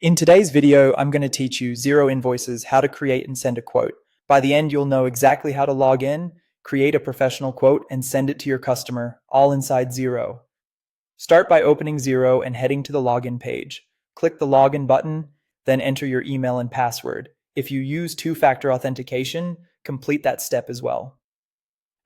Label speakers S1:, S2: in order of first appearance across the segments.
S1: In today's video, I'm going to teach you Xero Invoices how to create and send a quote. By the end, you'll know exactly how to log in, create a professional quote, and send it to your customer, all inside Xero. Start by opening Xero and heading to the login page. Click the login button, then enter your email and password. If you use two-factor authentication, complete that step as well.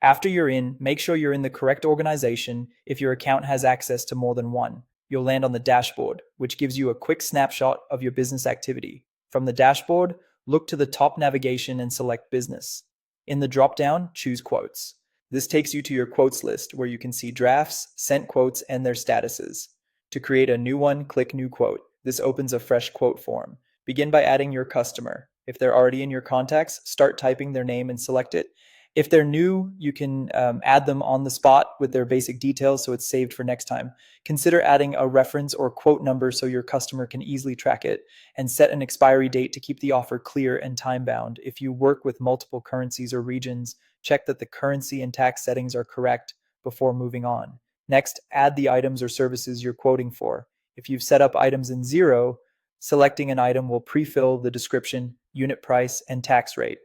S1: After you're in, make sure you're in the correct organization if your account has access to more than one. You'll land on the dashboard, which gives you a quick snapshot of your business activity. From the dashboard, look to the top navigation and select Business. In the drop-down, choose Quotes. This takes you to your quotes list where you can see drafts, sent quotes, and their statuses. To create a new one, click New Quote. This opens a fresh quote form. Begin by adding your customer. If they're already in your contacts, start typing their name and select it. If they're new, you can add them on the spot with their basic details so it's saved for next time. Consider adding a reference or quote number so your customer can easily track it, and set an expiry date to keep the offer clear and time-bound. If you work with multiple currencies or regions, check that the currency and tax settings are correct before moving on. Next, add the items or services you're quoting for. If you've set up items in Xero, selecting an item will pre-fill the description, unit price, and tax rate.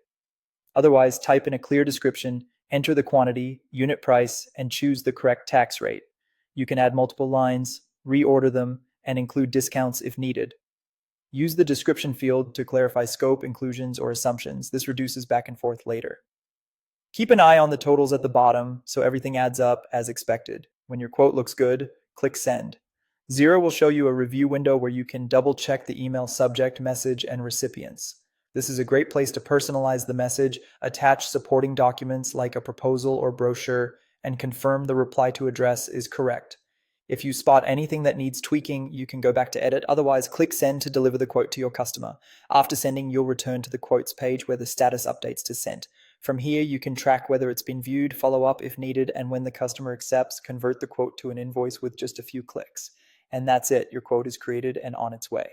S1: Otherwise, type in a clear description, enter the quantity, unit price, and choose the correct tax rate. You can add multiple lines, reorder them, and include discounts if needed. Use the description field to clarify scope, inclusions, or assumptions. This reduces back and forth later. Keep an eye on the totals at the bottom so everything adds up as expected. When your quote looks good, click Send. Xero will show you a review window where you can double-check the email subject, message, and recipients. This is a great place to personalize the message, attach supporting documents like a proposal or brochure, and confirm the reply to address is correct. If you spot anything that needs tweaking, you can go back to edit. Otherwise, click Send to deliver the quote to your customer. After sending, you'll return to the quotes page where the status updates to sent. From here, you can track whether it's been viewed, follow up if needed, and when the customer accepts, convert the quote to an invoice with just a few clicks. And that's it. Your quote is created and on its way.